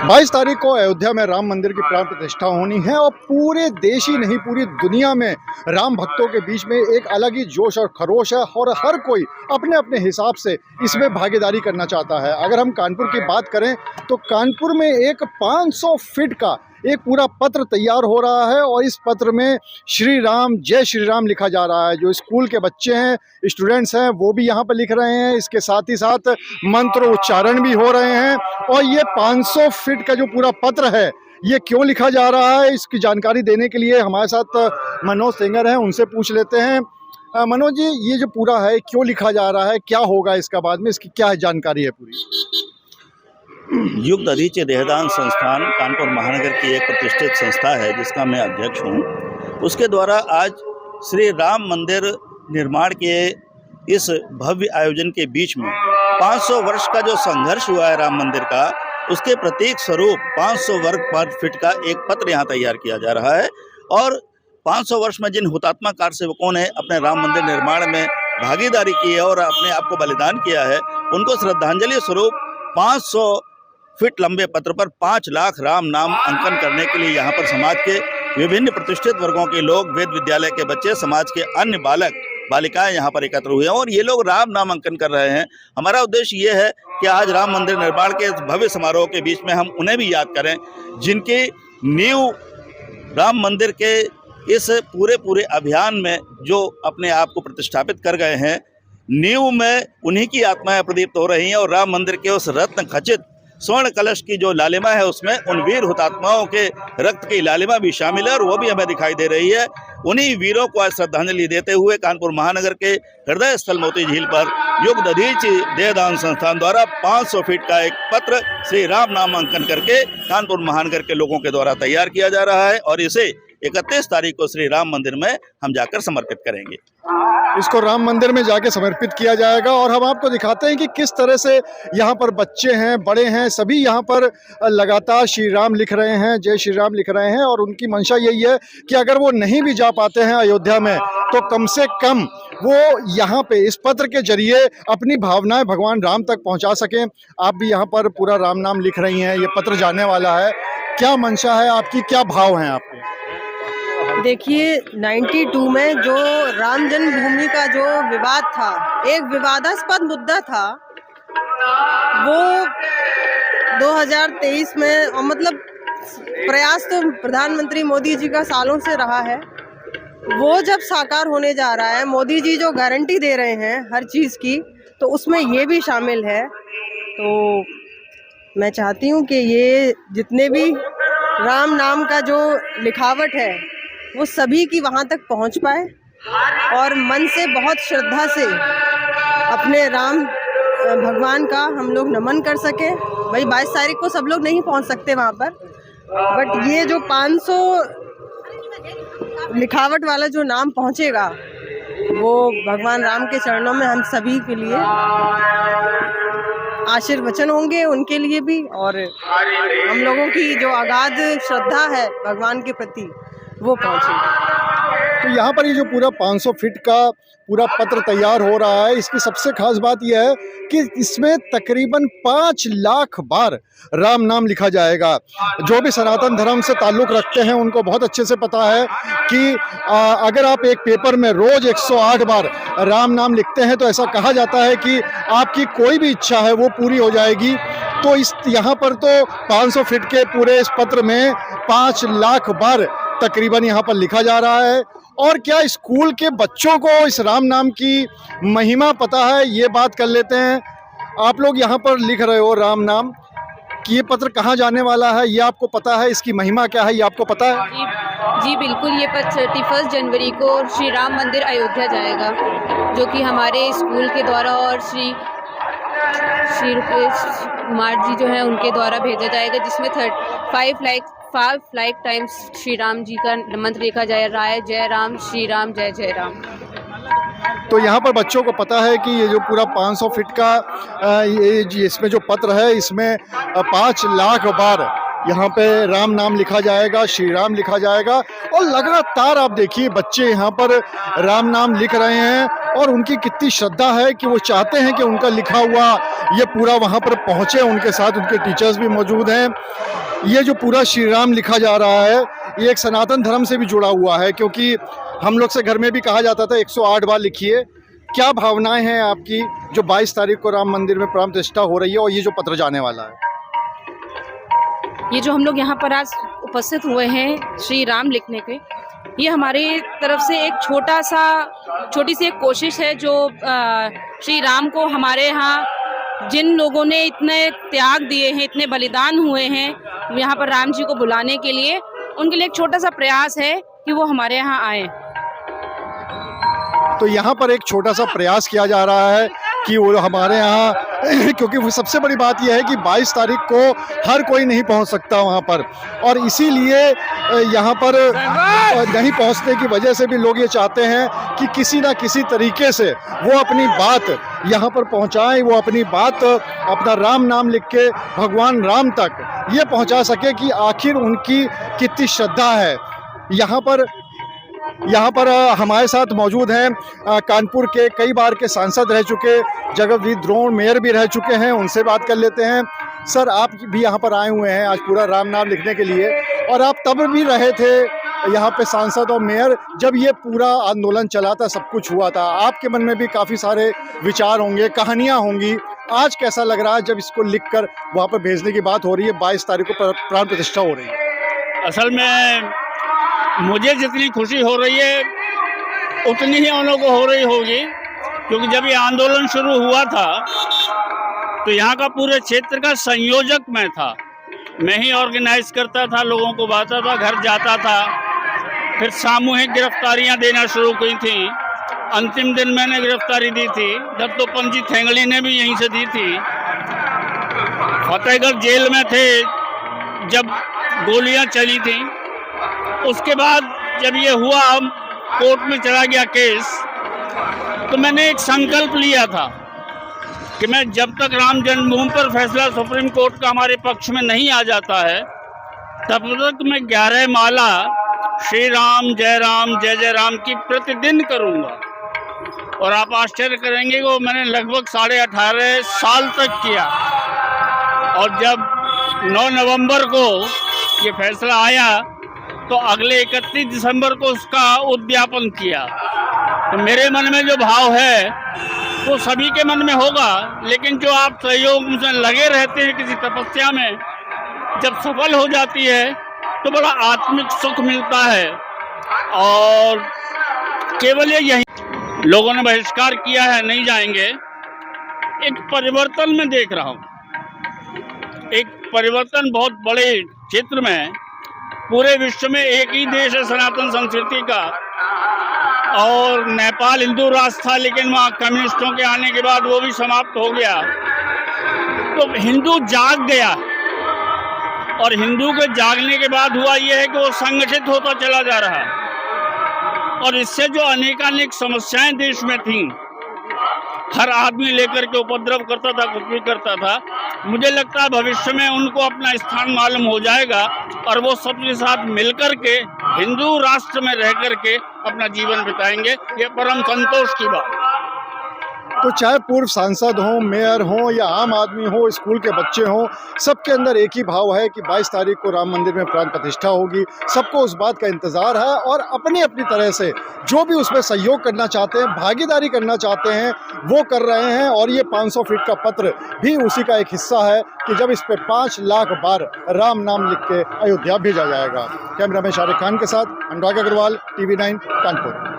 22 तारीख को अयोध्या में राम मंदिर की प्राण प्रतिष्ठा होनी है और पूरे देश ही नहीं पूरी दुनिया में राम भक्तों के बीच में एक अलग ही जोश और खरोश है और हर कोई अपने अपने हिसाब से इसमें भागीदारी करना चाहता है। अगर हम कानपुर की बात करें तो कानपुर में एक 500 फीट का एक पूरा पत्र तैयार हो रहा है और इस पत्र में श्री राम जय श्री राम लिखा जा रहा है। जो स्कूल के बच्चे हैं, स्टूडेंट्स हैं, वो भी यहाँ पर लिख रहे हैं। इसके साथ ही साथ मंत्र उच्चारण भी हो रहे हैं। और ये 500 फीट का जो पूरा पत्र है, ये क्यों लिखा जा रहा है, इसकी जानकारी देने के लिए हमारे साथ मनोज सेंगर हैं, उनसे पूछ लेते हैं। मनोज जी, ये जो पूरा है क्यों लिखा जा रहा है, क्या होगा इसका बाद में, इसकी क्या जानकारी है पूरी? युग दधीचि देहदान संस्थान कानपुर महानगर की एक प्रतिष्ठित संस्था है जिसका मैं अध्यक्ष हूँ। उसके द्वारा आज श्री राम मंदिर निर्माण के इस भव्य आयोजन के बीच में 500 वर्ष का जो संघर्ष हुआ है राम मंदिर का, उसके प्रतीक स्वरूप 500 वर्ग पर फीट का एक पत्र यहाँ तैयार किया जा रहा है। और 500 वर्ष में जिन हुतात्मा कार सेवकों ने अपने राम मंदिर निर्माण में भागीदारी की है और अपने आप को बलिदान किया है, उनको श्रद्धांजलि स्वरूप 500 फीट लंबे पत्र पर 5 लाख राम नाम अंकन करने के लिए यहाँ पर समाज के विभिन्न प्रतिष्ठित वर्गों के लोग, वेद विद्यालय के बच्चे, समाज के अन्य बालक बालिकाएं यहाँ पर एकत्र हुए हैं और ये लोग राम नाम अंकन कर रहे हैं। हमारा उद्देश्य ये है कि आज राम मंदिर निर्माण के इस भव्य समारोह के बीच में हम उन्हें भी याद करें जिनकी नींव राम मंदिर के इस पूरे अभियान में जो अपने आप को प्रतिष्ठापित कर गए हैं, नींव में उन्हीं की आत्माएं प्रदीप्त हो रही हैं और राम मंदिर के उस रत्न खचित स्वर्ण कलश की जो लालिमा है उसमें उन वीर हुतात्माओं के रक्त की लालिमा भी शामिल है और वो भी हमें दिखाई दे रही है। उन्हीं वीरों को आज श्रद्धांजलि देते हुए कानपुर महानगर के हृदय स्थल मोती झील पर युग दधीचि देहदान संस्थान द्वारा 500 फीट का एक पत्र श्री राम नाम अंकन करके कानपुर महानगर के लोगों के द्वारा तैयार किया जा रहा है और इसे 31 तारीख को श्री राम मंदिर में हम जाकर समर्पित करेंगे। इसको राम मंदिर में जाके समर्पित किया जाएगा और हम आपको दिखाते हैं कि किस तरह से यहाँ पर बच्चे हैं, बड़े हैं, सभी यहाँ पर लगातार श्री राम लिख रहे हैं, जय श्री राम लिख रहे हैं। और उनकी मंशा यही है कि अगर वो नहीं भी जा पाते हैं अयोध्या में तो कम से कम वो यहाँ पे इस पत्र के जरिए अपनी भावनाएं भगवान राम तक पहुँचा सकें। आप भी यहाँ पर पूरा राम नाम लिख रही हैं, ये पत्र जाने वाला है, क्या मंशा है आपकी, क्या भाव हैं आपके? देखिए, 92 में जो राम जन्मभूमि का जो विवाद था, एक विवादास्पद मुद्दा था, वो 2023 में और मतलब प्रयास तो प्रधानमंत्री मोदी जी का सालों से रहा है, वो जब साकार होने जा रहा है, मोदी जी जो गारंटी दे रहे हैं हर चीज़ की, तो उसमें ये भी शामिल है। तो मैं चाहती हूँ कि ये जितने भी राम नाम का जो लिखावट है वो सभी की वहाँ तक पहुँच पाए और मन से बहुत श्रद्धा से अपने राम भगवान का हम लोग नमन कर सके। भाई 22 तारीख को सब लोग नहीं पहुँच सकते वहाँ पर, बट ये जो 500 लिखावट वाला जो नाम पहुँचेगा वो भगवान राम के चरणों में हम सभी के लिए आशीर्वचन होंगे, उनके लिए भी, और हम लोगों की जो अगाध श्रद्धा है भगवान के प्रति वो पहुँचेगी। तो यहाँ पर ये जो पूरा 500 फीट का पूरा पत्र तैयार हो रहा है, इसकी सबसे खास बात यह है कि इसमें तकरीबन 5 लाख बार राम नाम लिखा जाएगा। जो भी सनातन धर्म से ताल्लुक़ रखते हैं उनको बहुत अच्छे से पता है कि अगर आप एक पेपर में रोज़ 108 बार राम नाम लिखते हैं तो ऐसा कहा जाता है कि आपकी कोई भी इच्छा है वो पूरी हो जाएगी। तो इस यहाँ पर तो 500 फीट के पूरे इस पत्र में 5 लाख बार तकरीबन यहाँ पर लिखा जा रहा है। और क्या स्कूल के बच्चों को इस राम नाम की महिमा पता है, ये बात कर लेते हैं। आप लोग यहाँ पर लिख रहे हो राम नाम कि ये पत्र कहाँ जाने वाला है, ये आपको पता है, इसकी महिमा क्या है, ये आपको पता है? जी बिल्कुल, ये 31 जनवरी को श्री राम मंदिर अयोध्या जाएगा, जो कि हमारे स्कूल के द्वारा और श्री रुपेश कुमार जी जो हैं उनके द्वारा भेजा जाएगा, जिसमें 5 लाख टाइम्स श्री राम जी का मंत्र लिखा जा रहा है, जय राम श्री राम जय जय राम। तो यहाँ पर बच्चों को पता है कि ये जो पूरा 500 फीट का ये इसमें जो पत्र है इसमें 5 लाख बार यहाँ पे राम नाम लिखा जाएगा, श्री राम लिखा जाएगा। और लगातार आप देखिए बच्चे यहाँ पर राम नाम लिख रहे हैं और उनकी कितनी श्रद्धा है कि वो चाहते हैं कि उनका लिखा हुआ ये पूरा वहाँ पर पहुँचे, उनके साथ उनके टीचर्स भी मौजूद हैं। ये जो पूरा श्री राम लिखा जा रहा है ये एक सनातन धर्म से भी जुड़ा हुआ है, क्योंकि हम लोग से घर में भी कहा जाता था 108 बार लिखिए। क्या भावनाएं हैं आपकी जो 22 तारीख को राम मंदिर में प्राण प्रतिष्ठा हो रही है और ये जो पत्र जाने वाला है? ये जो हम लोग यहाँ पर आज उपस्थित हुए हैं श्री राम लिखने के, ये हमारी तरफ से एक छोटी सी एक कोशिश है जो श्री राम को हमारे यहाँ जिन लोगों ने इतने त्याग दिए हैं, इतने बलिदान हुए हैं यहाँ पर राम जी को बुलाने के लिए, उनके लिए एक छोटा सा प्रयास है कि वो हमारे यहाँ आए। तो यहाँ पर एक छोटा सा प्रयास किया जा रहा है कि वो हमारे यहाँ क्योंकि वो सबसे बड़ी बात यह है कि 22 तारीख को हर कोई नहीं पहुँच सकता वहाँ पर, और इसीलिए यहाँ पर नहीं पहुँचने की वजह से भी लोग ये चाहते हैं कि किसी ना किसी तरीके से वो अपनी बात यहाँ पर पहुँचाएं, वो अपनी बात अपना राम नाम लिख के भगवान राम तक ये पहुँचा सके कि आखिर उनकी कितनी श्रद्धा है। यहाँ पर हमारे साथ मौजूद हैं कानपुर के कई बार के सांसद रह चुके जगजीत द्रोण, मेयर भी रह चुके हैं, उनसे बात कर लेते हैं। सर, आप भी यहाँ पर आए हुए हैं आज पूरा राम नाम लिखने के लिए, और आप तब भी रहे थे यहाँ पे सांसद और मेयर जब ये पूरा आंदोलन चला था, सब कुछ हुआ था। आपके मन में भी काफ़ी सारे विचार होंगे, कहानियाँ होंगी। आज कैसा लग रहा है जब इसको लिख कर वहाँ पर भेजने की बात हो रही है, 22 तारीख को प्राण प्रतिष्ठा हो रही है? असल में मुझे जितनी खुशी हो रही है उतनी ही उन लोगों को हो रही होगी, क्योंकि जब ये आंदोलन शुरू हुआ था तो यहाँ का पूरे क्षेत्र का संयोजक मैं था। मैं ही ऑर्गेनाइज करता था, लोगों को बांटता था, घर जाता था। फिर सामूहिक गिरफ्तारियाँ देना शुरू की थी। अंतिम दिन मैंने गिरफ्तारी दी थी, दत्तोपंत जी थेंगड़ी ने भी यहीं से दी थी। फतेहगढ़ जेल में थे जब गोलियाँ चली थी। उसके बाद जब ये हुआ, कोर्ट में चला गया केस, तो मैंने एक संकल्प लिया था कि मैं जब तक राम जन्मभूमि पर फैसला सुप्रीम कोर्ट का हमारे पक्ष में नहीं आ जाता है तब तक मैं 11 माला श्री राम जय जय राम की प्रतिदिन करूंगा। और आप आश्चर्य करेंगे कि मैंने लगभग 18.5 साल तक किया। और जब 9 नवंबर को ये फैसला आया तो अगले 31 दिसंबर को उसका उद्यापन किया। तो मेरे मन में जो भाव है वो सभी के मन में होगा, लेकिन जो आप सहयोग में लगे रहते हैं किसी तपस्या में, जब सफल हो जाती है तो बड़ा आत्मिक सुख मिलता है। और केवल ये यही लोगों ने बहिष्कार किया है, नहीं जाएंगे। एक परिवर्तन में देख रहा हूँ, एक परिवर्तन बहुत बड़े क्षेत्र में। पूरे विश्व में एक ही देश है सनातन संस्कृति का, और नेपाल हिंदू राष्ट्र था, लेकिन वहाँ कम्युनिस्टों के आने के बाद वो भी समाप्त हो गया। तो हिंदू जाग गया, और हिंदू के जागने के बाद हुआ ये है कि वो संगठित होता चला जा रहा है। और इससे जो अनेकानेक समस्याएं देश में थीं, हर आदमी लेकर के उपद्रव करता था, कुछ भी करता था, मुझे लगता है भविष्य में उनको अपना स्थान मालूम हो जाएगा और वो सबके साथ मिलकर के हिंदू राष्ट्र में रह कर के अपना जीवन बिताएंगे। ये परम संतोष की बात। तो चाहे पूर्व सांसद हों, मेयर हों या आम आदमी हो, स्कूल के बच्चे हों, सबके अंदर एक ही भाव है कि 22 तारीख को राम मंदिर में प्राण प्रतिष्ठा होगी। सबको उस बात का इंतज़ार है और अपनी अपनी तरह से जो भी उसमें सहयोग करना चाहते हैं, भागीदारी करना चाहते हैं, वो कर रहे हैं। और ये 500 फीट का पत्र भी उसी का एक हिस्सा है कि जब इस पर 5 लाख बार राम नाम लिख के अयोध्या भेजा जाएगा। कैमरामैन शाहरुख खान के साथ अनुराग अग्रवाल, TV9 कानपुर।